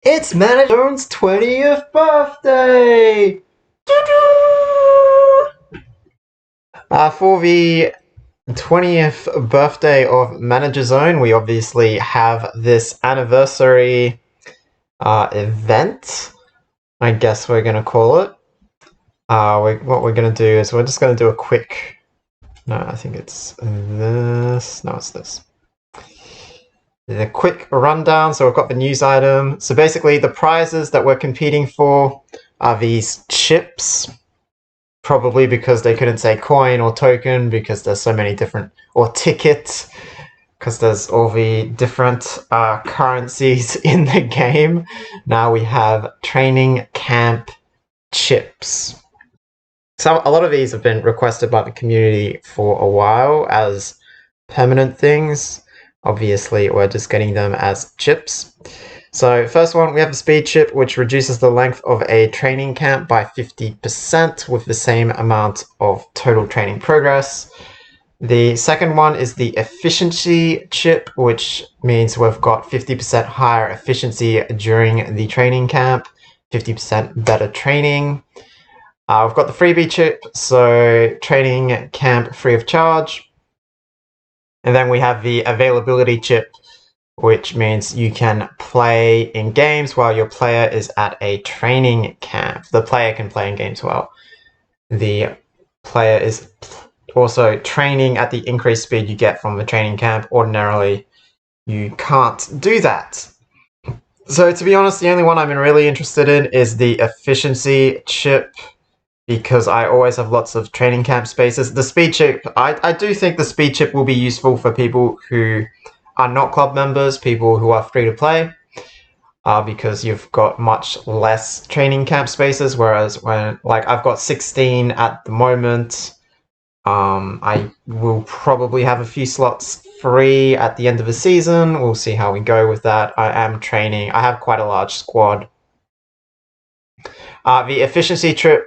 It's Managerzone's 20th birthday! For the 20th birthday of Managerzone, we obviously have this anniversary event, I guess we're going to call it. What we're going to do is we're just going to do a quick... No, I think it's this. No, it's this. The quick rundown. So we've got the news item. So basically the prizes that we're competing for are these chips. Probably because they couldn't say coin or token because there's so many different, or ticket, because there's all the different currencies in the game. Now we have training camp chips. So a lot of these have been requested by the community for a while as permanent things. Obviously, we're just getting them as chips. So first one, we have the speed chip, which reduces the length of a training camp by 50% with the same amount of total training progress. The second one is the efficiency chip, which means we've got 50% higher efficiency during the training camp, 50% better training. We've got the freebie chip, so training camp free of charge. And then we have the availability chip, which means you can play in games while your player is at a training camp. The player can play in games while the player is also training at the increased speed you get from the training camp. Ordinarily, you can't do that. So to be honest, the only one I'm really interested in is the efficiency chip, because I always have lots of training camp spaces. The speed chip, I do think the speed chip will be useful for people who are not club members, people who are free to play, because you've got much less training camp spaces, whereas when, like, I've got 16 at the moment, I will probably have a few slots free at the end of the season. We'll see how we go with that. I am training. I have quite a large squad. The efficiency trip,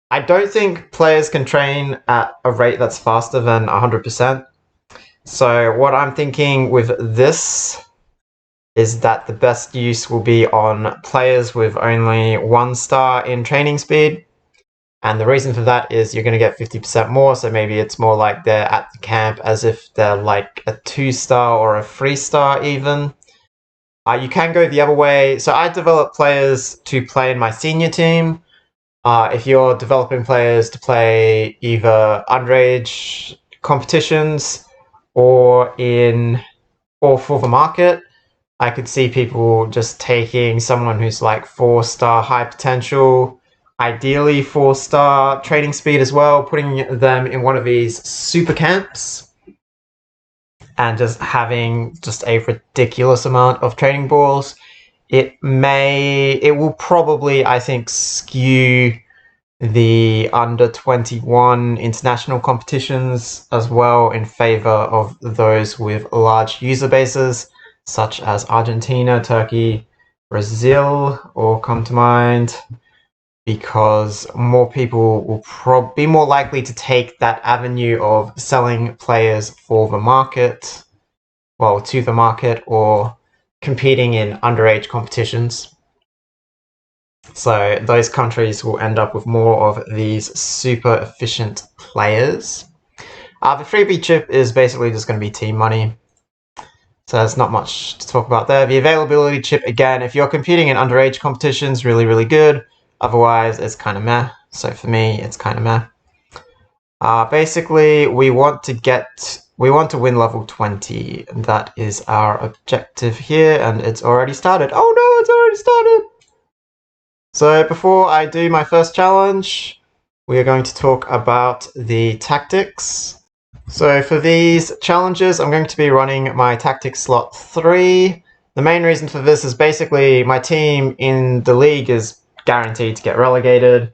I don't think players can train at a rate that's faster than 100%. So what I'm thinking with this is that the best use will be on players with only 1 star in training speed. And the reason for that is you're going to get 50% more, so maybe it's more like they're at the camp as if they're like a 2-star or a 3-star even. You can go the other way. So I develop players to play in my senior team. If you're developing players to play either underage competitions or for the market, I could see people just taking someone who's like 4-star high potential, ideally 4-star training speed as well, putting them in one of these super camps and just having just a ridiculous amount of training balls. It will probably, I think, skew the under 21 international competitions as well in favor of those with large user bases, such as Argentina, Turkey, Brazil all come to mind, because more people will be more likely to take that avenue of selling players for the market, well, to the market, or competing in underage competitions. So those countries will end up with more of these super efficient players. The freebie chip is basically just going to be team money. So there's not much to talk about there. The availability chip, again, if you're competing in underage competitions, really, really good. Otherwise, it's kind of meh. So for me, it's kind of meh. Basically, we want to win level 20. That is our objective here, and it's already started. Oh no, it's already started! So before I do my first challenge, we are going to talk about the tactics. So for these challenges, I'm going to be running my tactics slot 3. The main reason for this is basically my team in the league is guaranteed to get relegated.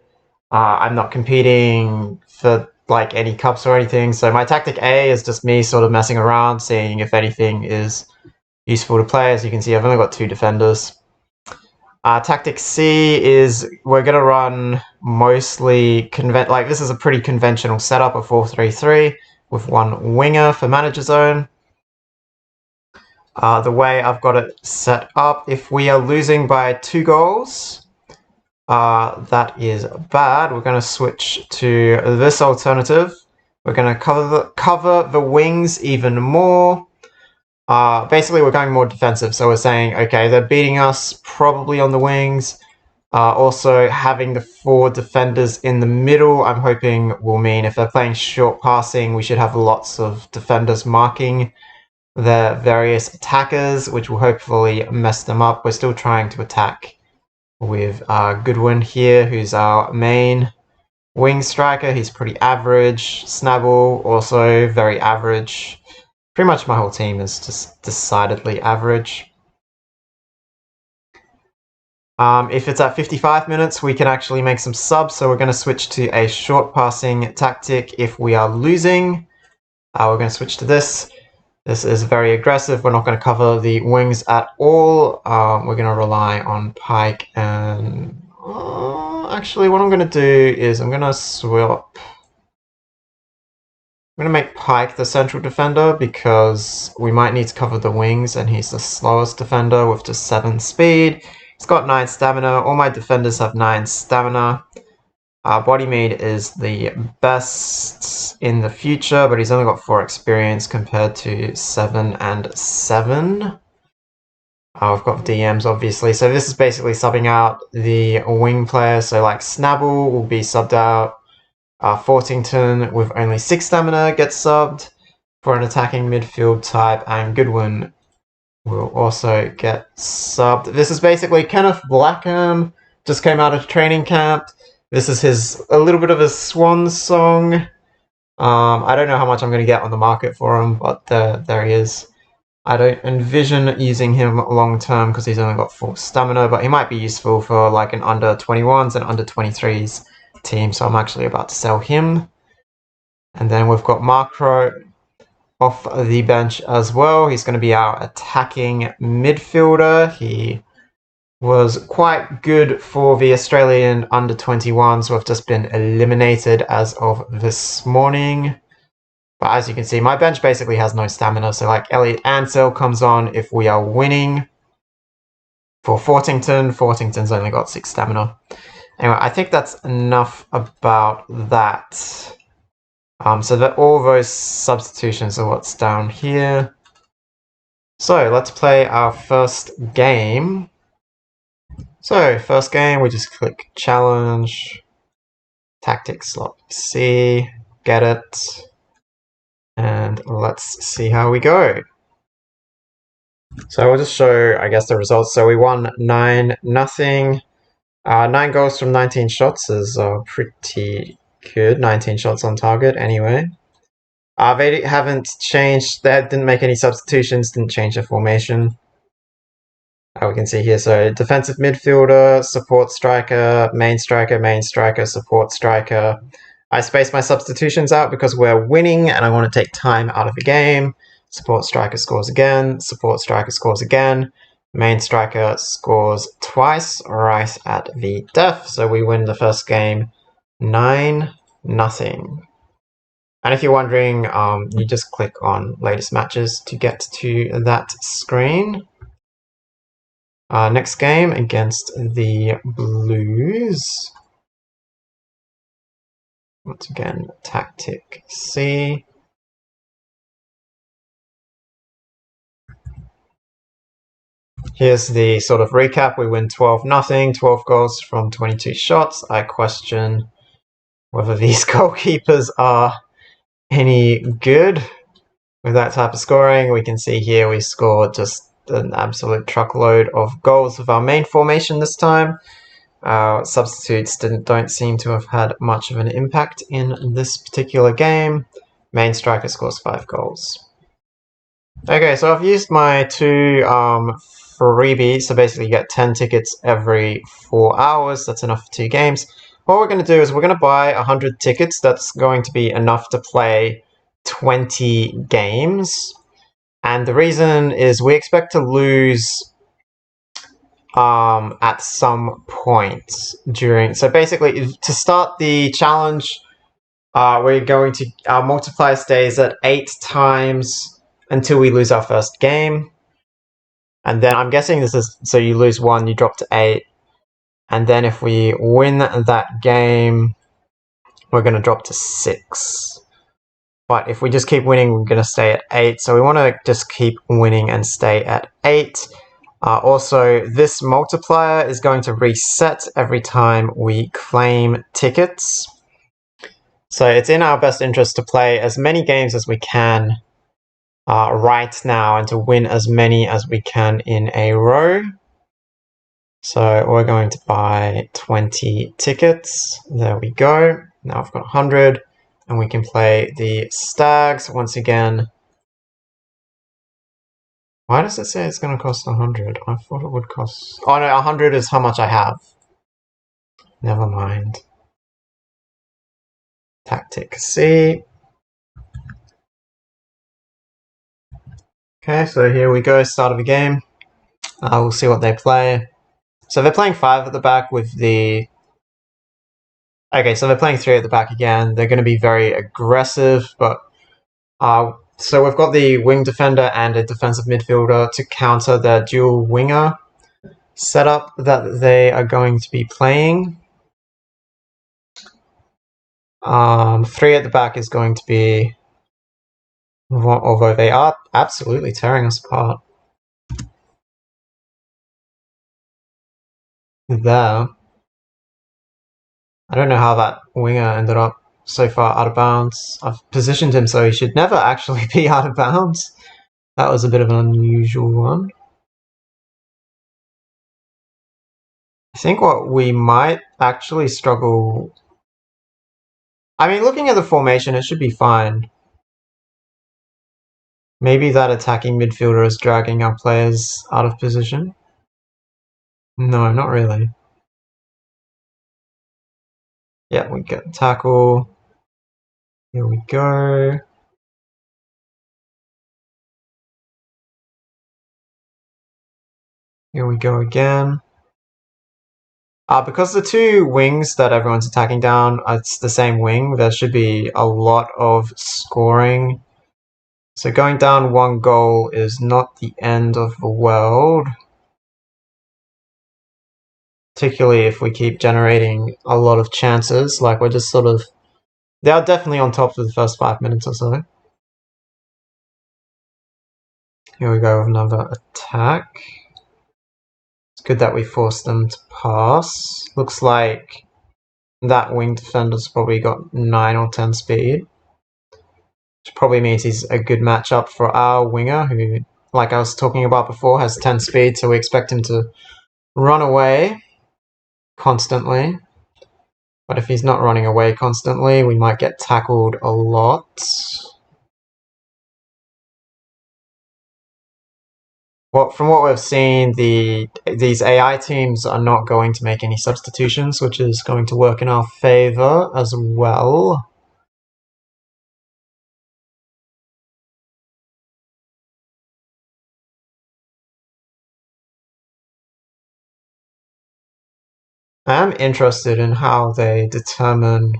I'm not competing for like any cups or anything, so my tactic A is just me sort of messing around, seeing if anything is useful to play. As you can see, I've only got 2 defenders. Tactic C is we're going to run mostly this is a pretty conventional setup of 4-3-3 with 1 winger for Managerzone. The way I've got it set up, if we are losing by 2 goals, that is bad. We're going to switch to this alternative. We're going to cover the wings even more. Basically, we're going more defensive. So we're saying, okay, they're beating us probably on the wings. Also, having the 4 defenders in the middle, I'm hoping will mean if they're playing short passing, we should have lots of defenders marking the various attackers, which will hopefully mess them up. We're still trying to attack with Goodwin here, who's our main wing striker. He's pretty average. Snabble, also very average. Pretty much my whole team is just decidedly average. If it's at 55 minutes, we can actually make some subs, so we're going to switch to a short passing tactic if we are losing. We're going to switch to this. This is very aggressive. We're not going to cover the wings at all. We're going to rely on Pike and... actually, what I'm going to do is I'm going to swap... I'm going to make Pike the central defender because we might need to cover the wings and he's the slowest defender with just 7 speed. He's got 9 stamina. All my defenders have 9 stamina. Body Maid is the best in the future, but he's only got 4 experience compared to 7 and 7. We've got DMs, obviously. So this is basically subbing out the wing player. So like Snabble will be subbed out. Fortington with only 6 stamina gets subbed for an attacking midfield type, and Goodwin will also get subbed. This is basically Kenneth Blackham, just came out of training camp. This is a little bit of a swan song. I don't know how much I'm going to get on the market for him, but there he is. I don't envision using him long term because he's only got 4 stamina, but he might be useful for like an under 21s and under 23s team, so I'm actually about to sell him. And then we've got Macro off the bench as well. He's going to be our attacking midfielder. He was quite good for the Australian under 21s who have just been eliminated as of this morning. But as you can see, my bench basically has no stamina, so like Elliot Ansell comes on if we are winning. For Fortington's only got 6 stamina. Anyway, I think that's enough about that. So that all those substitutions are what's down here. So let's play our first game. So first game, we just click challenge, tactics slot C, get it, and let's see how we go. So we'll just show, I guess, the results. So we won 9-0. 9 goals from 19 shots is pretty good. 19 shots on target anyway. They haven't changed, they didn't make any substitutions, didn't change the formation. We can see here, so defensive midfielder, support striker, main striker, support striker. I spaced my substitutions out because we're winning and I want to take time out of the game. Support striker scores again, support striker scores again. Main striker scores twice right at the death, so we win the first game 9-0. And if you're wondering, you just click on latest matches to get to that screen. Next game against the Blues. Once again, tactic C. Here's the sort of recap. We win 12-0, 12 goals from 22 shots. I question whether these goalkeepers are any good with that type of scoring. We can see here we scored just an absolute truckload of goals with our main formation this time. Substitutes don't seem to have had much of an impact in this particular game. Main striker scores 5 goals. Okay, so I've used my 2 freebies, so basically you get 10 tickets every 4 hours. That's enough for 2 games. What we're going to do is we're going to buy 100 tickets. That's going to be enough to play 20 games. And the reason is we expect to lose at some point during... So basically, to start the challenge, we're going to... Our multiplier stays at 8 times until we lose our first game. And then I'm guessing this is, so you lose 1, you drop to 8. And then if we win that game, we're going to drop to 6. But if we just keep winning, we're going to stay at 8. So we want to just keep winning and stay at 8. Also, this multiplier is going to reset every time we claim tickets. So it's in our best interest to play as many games as we can right now and to win as many as we can in a row. So we're going to buy 20 tickets. There we go. Now I've got 100 and we can play the stags once again. Why does it say it's going to cost 100? I thought it would cost... Oh no, 100 is how much I have. Never mind. Tactic C. Okay, so here we go, start of the game. We'll see what they play. So they're playing 5 at the back with the... Okay, so they're playing 3 at the back again. They're going to be very aggressive, but... so we've got the wing defender and a defensive midfielder to counter the dual winger setup that they are going to be playing. 3 at the back is going to be... Although they are absolutely tearing us apart. There. I don't know how that winger ended up so far out of bounds. I've positioned him so he should never actually be out of bounds. That was a bit of an unusual one. I think what we might actually struggle... I mean, looking at the formation, it should be fine. Maybe that attacking midfielder is dragging our players out of position. No, not really. Yeah, we get tackle. Here we go. Here we go again. Because the 2 wings that everyone's attacking down, it's the same wing, there should be a lot of scoring. So going down 1 goal is not the end of the world. Particularly if we keep generating a lot of chances, like we're just sort of... They are definitely on top for the first 5 minutes or so. Here we go with another attack. It's good that we forced them to pass. Looks like that wing defender's probably got 9 or 10 speed. Which probably means he's a good matchup for our winger, who, like I was talking about before, has 10 speed, so we expect him to run away constantly. But if he's not running away constantly, we might get tackled a lot. Well, from what we've seen, these AI teams are not going to make any substitutions, which is going to work in our favor as well. I am interested in how they determine,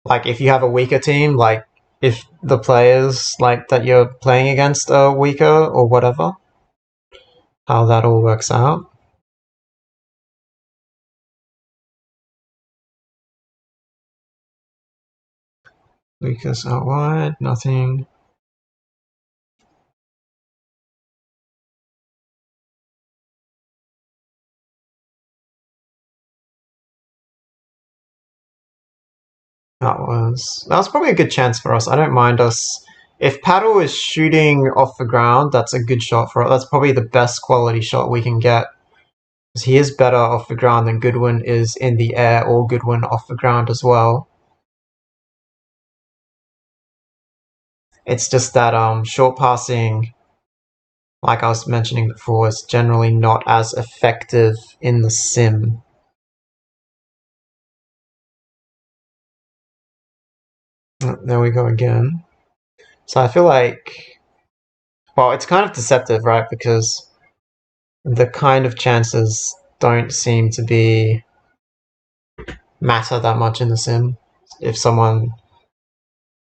like, if you have a weaker team, like, if the players, like, that you're playing against are weaker or whatever, how that all works out. Lucas out wide, nothing. That was probably a good chance for us. I don't mind us. If Paddle is shooting off the ground, that's a good shot for us. That's probably the best quality shot we can get. Because he is better off the ground than Goodwin is in the air, or Goodwin off the ground as well. It's just that short passing, like I was mentioning before, is generally not as effective in the sim. There we go again. So I feel like, well, it's kind of deceptive, right? Because the kind of chances don't seem to be matter that much in the sim. If someone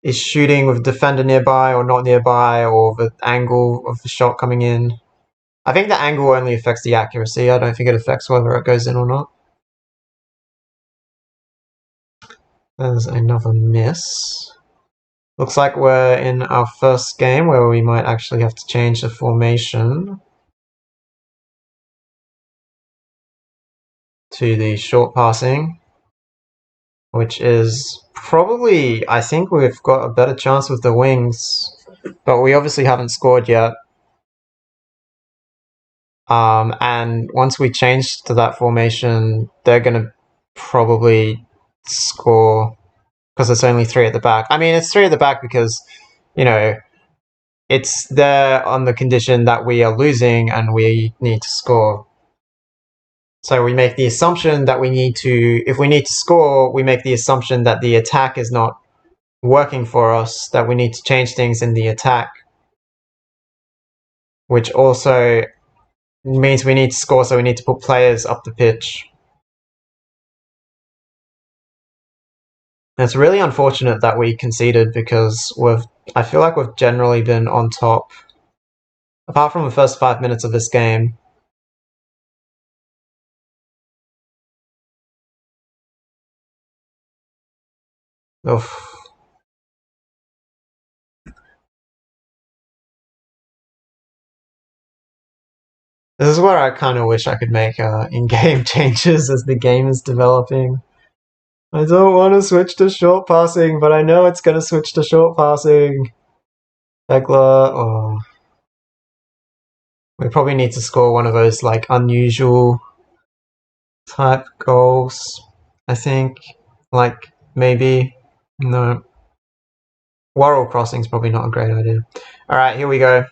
is shooting with a defender nearby or not nearby, or the angle of the shot coming in. I think the angle only affects the accuracy. I don't think it affects whether it goes in or not. There's another miss. Looks like we're in our first game where we might actually have to change the formation to the short passing, which is probably, I think we've got a better chance with the wings, but we obviously haven't scored yet. And once we change to that formation, they're going to probably score because it's only 3 at the back. I mean, it's 3 at the back because, you know, it's there on the condition that we are losing and we need to score. So we make the assumption that we need to, if we need to score, we make the assumption that the attack is not working for us, that we need to change things in the attack, which also means we need to score, so we need to put players up the pitch. And it's really unfortunate that we conceded because I feel like we've generally been on top, apart from the first 5 minutes of this game. Oof. This is where I kind of wish I could make in-game changes as the game is developing. I don't want to switch to short passing, but I know it's going to switch to short passing. Begler, oh. We probably need to score one of those like unusual type goals, I think. Like, maybe. No. Worrell crossing's probably not a great idea. Alright, here we go.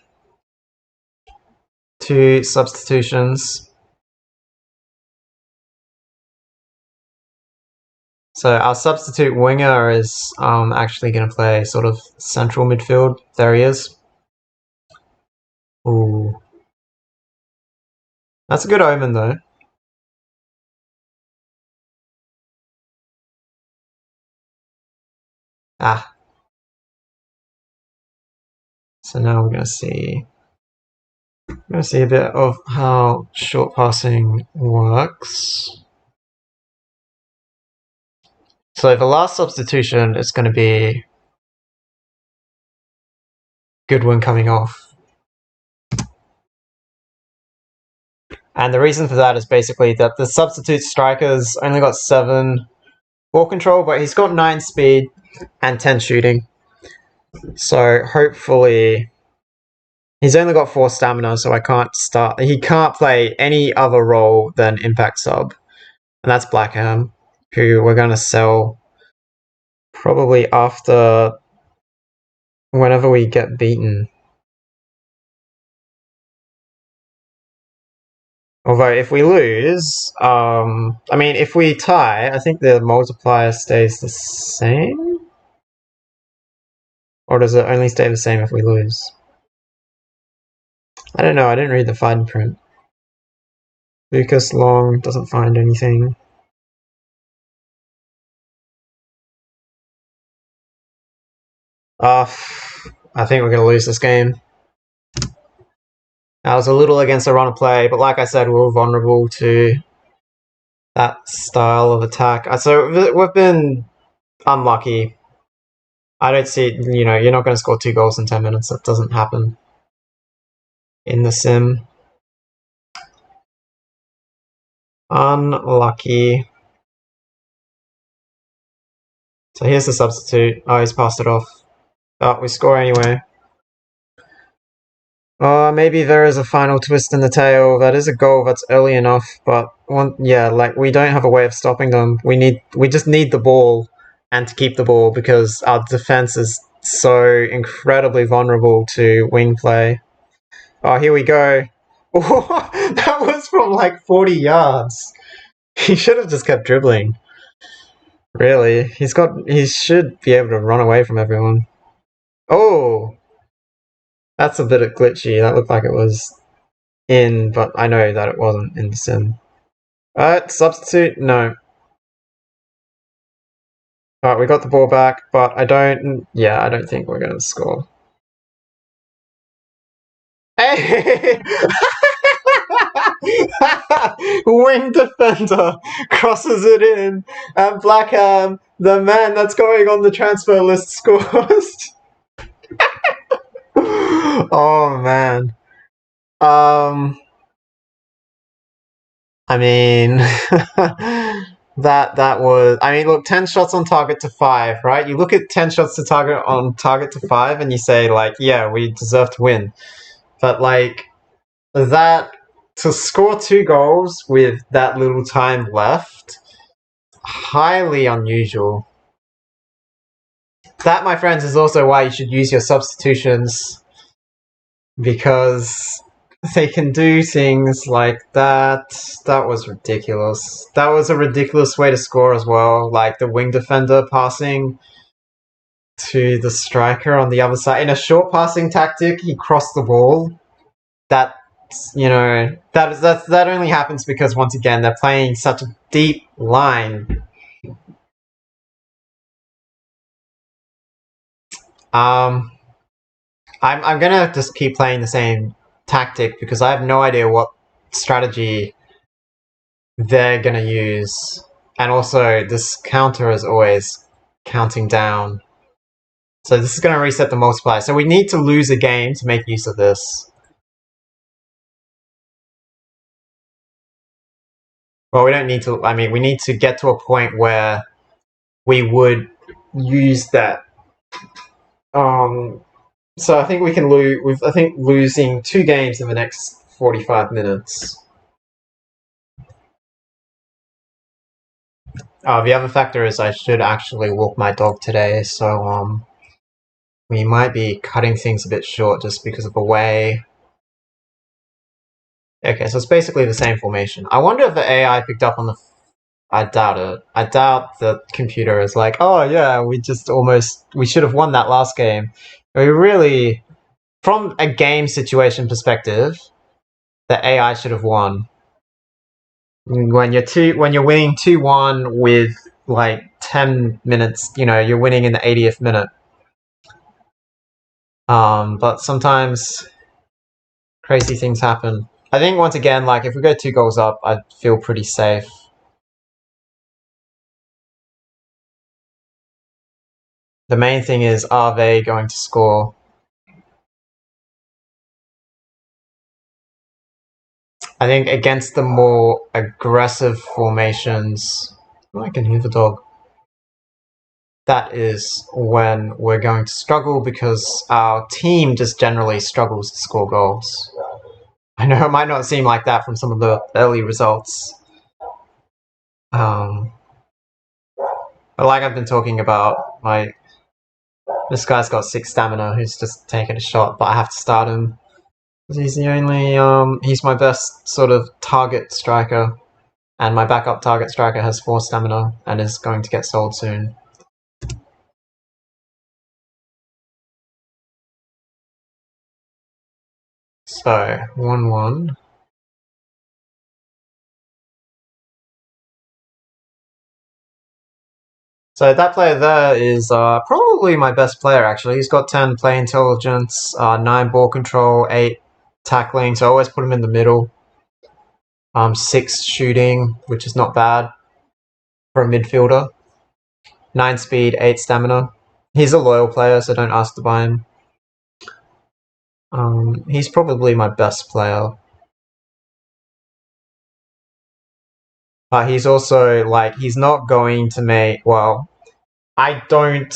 2 substitutions. So our substitute winger is actually going to play sort of central midfield. There he is. Ooh. That's a good omen, though. Ah. So now we're going to see... I'm going to see a bit of how short passing works. So the last substitution is going to be Goodwin coming off. And the reason for that is basically that the substitute striker's only got 7 ball control, but he's got 9 speed and 10 shooting. So hopefully... He's only got 4 stamina, so he can't play any other role than impact sub. And that's Blackham, who we're going to sell probably after whenever we get beaten. Although if we lose, I mean, if we tie, I think the multiplier stays the same? Or does it only stay the same if we lose? I don't know, I didn't read the fine print. Lucas Long doesn't find anything. I think we're going to lose this game. I was a little against the run of play, but like I said, we're vulnerable to that style of attack. So we've been unlucky. I don't see, you're not going to score 2 goals in 10 minutes. That doesn't happen in the sim. Unlucky. So here's the substitute. Oh, he's passed it off. Oh, we score anyway. Maybe there is a final twist in the tail. That is a goal that's early enough, but we don't have a way of stopping them. We just need the ball and to keep the ball because our defense is so incredibly vulnerable to wing play. Oh, here we go. Oh, that was from like 40 yards. He should have just kept dribbling. Really, he should be able to run away from everyone. Oh, that's a bit glitchy. That looked like it was in, but I know that it wasn't in the sim. Substitute? No. Alright, we got the ball back, but I don't think we're gonna score. Hey! Wing defender crosses it in, and Blackham, the man that's going on the transfer list, scores. Oh man. I mean, that was. I mean, look, 10 shots on target to 5, right? You look at 10 shots to target on target to 5, and you say like, yeah, we deserve to win. But like that to score 2 goals with that little time left, highly unusual. That, my friends, is also why you should use your substitutions, because they can do things like that. That was ridiculous. That was a ridiculous way to score as well. Like the wing defender passing to the striker on the other side. In a short passing tactic, he crossed the ball. That, that only happens because, once again, they're playing such a deep line. I'm gonna just keep playing the same tactic because I have no idea what strategy they're gonna use. And also, this counter is always counting down. So this is gonna reset the multiplier. So we need to lose a game to make use of this. Well, we don't need to. I mean, we need to get to a point where we would use that. So I think we can lose. I think losing 2 games in the next 45 minutes. The other factor is I should actually walk my dog today, so we might be cutting things a bit short just because of the way. Okay, so it's basically the same formation. I wonder if the AI picked up on the. I doubt it. I doubt the computer is like, oh yeah, we should have won that last game. We really, from a game situation perspective, the AI should have won. When you're winning 2-1 with like 10 minutes, you're winning in the 80th minute. But sometimes crazy things happen. I think, once again, like if we go 2 goals up, I feel pretty safe. The main thing is, are they going to score? I think against the more aggressive formations, I can hear the dog. That is when we're going to struggle because our team just generally struggles to score goals. I know it might not seem like that from some of the early results. But like I've been talking about, like this guy's got 6 stamina who's just taking a shot, but I have to start him. He's the only he's my best sort of target striker, and my backup target striker has 4 stamina and is going to get sold soon. So 1-1. So that player there is probably my best player, actually. He's got 10 play intelligence, 9 ball control, 8 tackling, so I always put him in the middle. 6 shooting, which is not bad for a midfielder. 9 speed, 8 stamina. He's a loyal player, so don't ask to buy him. He's probably my best player. But he's also, like, he's not going to make, well, I don't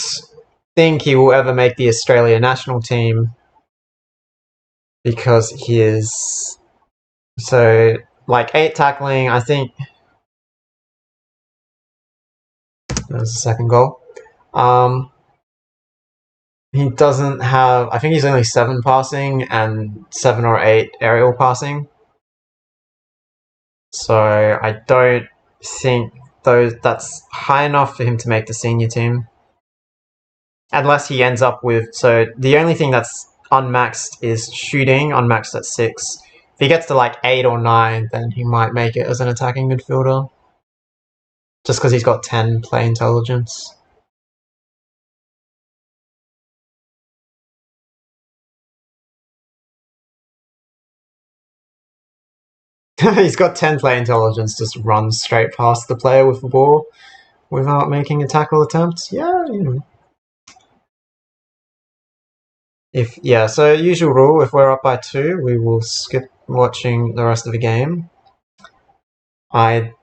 think he will ever make the Australia national team because he is. So, like, 8 tackling, I think. There's the second goal. He doesn't have. I think he's only 7 passing and 7 or 8 aerial passing. So I don't think that's high enough for him to make the senior team. Unless he ends up with. So the only thing that's unmaxed is shooting, unmaxed at 6. If he gets to like 8 or 9, then he might make it as an attacking midfielder. Just because he's got 10 play intelligence. He's got 10 play intelligence, just runs straight past the player with the ball without making a tackle attempt. Yeah, you know. So usual rule, if we're up by 2, we will skip watching the rest of the game. I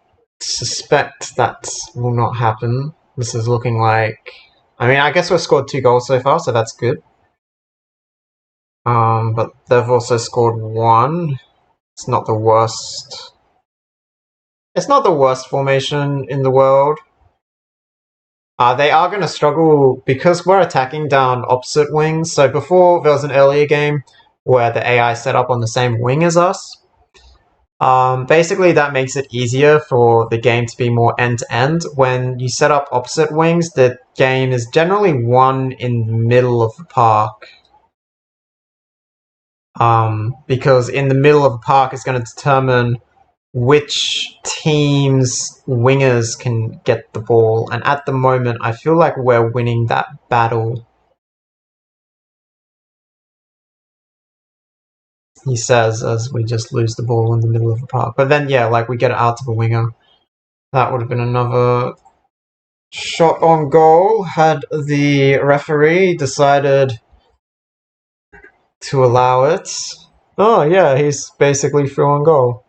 suspect that will not happen. This is looking like... I mean, I guess we've scored 2 goals so far, so that's good. But they've also scored 1. It's not the worst. It's not the worst formation in the world. They are going to struggle because we're attacking down opposite wings. So before, there was an earlier game where the AI set up on the same wing as us. Basically, that makes it easier for the game to be more end-to-end. When you set up opposite wings, the game is generally won in the middle of the park. Because in the middle of the park is going to determine which team's wingers can get the ball. And at the moment, I feel like we're winning that battle. He says as we just lose the ball in the middle of the park. But then, yeah, like we get it out to the winger. That would have been another shot on goal had the referee decided to allow it. Oh, yeah, he's basically through on goal.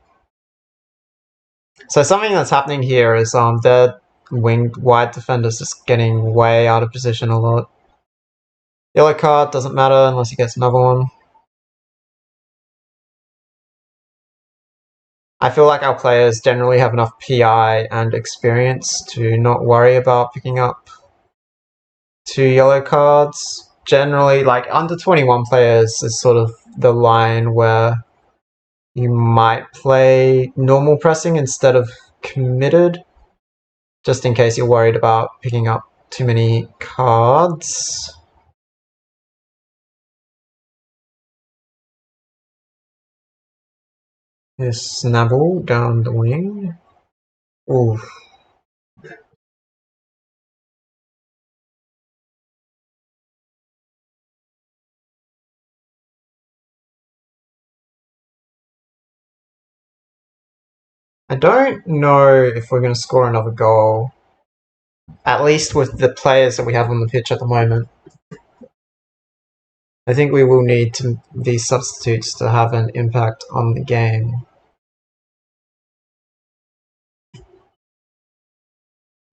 So something that's happening here is their winged wide defender's just getting way out of position a lot. Yellow card doesn't matter unless he gets another one. I feel like our players generally have enough PI and experience to not worry about picking up 2 yellow cards. Generally, like under 21 players is sort of the line where you might play normal pressing instead of committed, just in case you're worried about picking up too many cards. This Snabble down the wing. Oof. I don't know if we're going to score another goal, at least with the players that we have on the pitch at the moment. I think we will need these substitutes to have an impact on the game.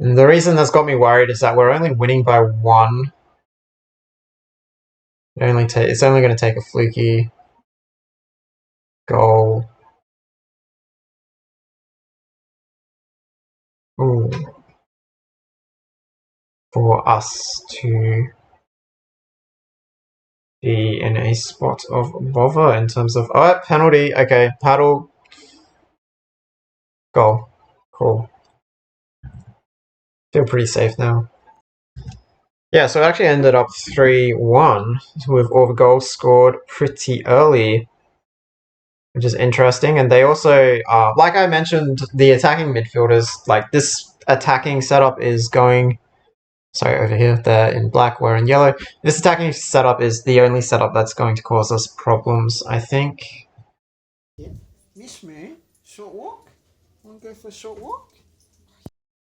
And the reason that's got me worried is that we're only winning by 1. It's only going to take a fluky goal. Ooh. For us to be in a spot of bother in terms of... Oh, penalty. Okay, paddle. Goal. Cool. Feel pretty safe now. Yeah, so it actually ended up 3-1 with all the goals scored pretty early, which is interesting. And they also, like I mentioned, the attacking midfielders, like this attacking setup is going... Sorry, over here, they're in black, we're in yellow. This attacking setup is the only setup that's going to cause us problems, I think. Yeah. Miss me? Short walk? Want to go for a short walk?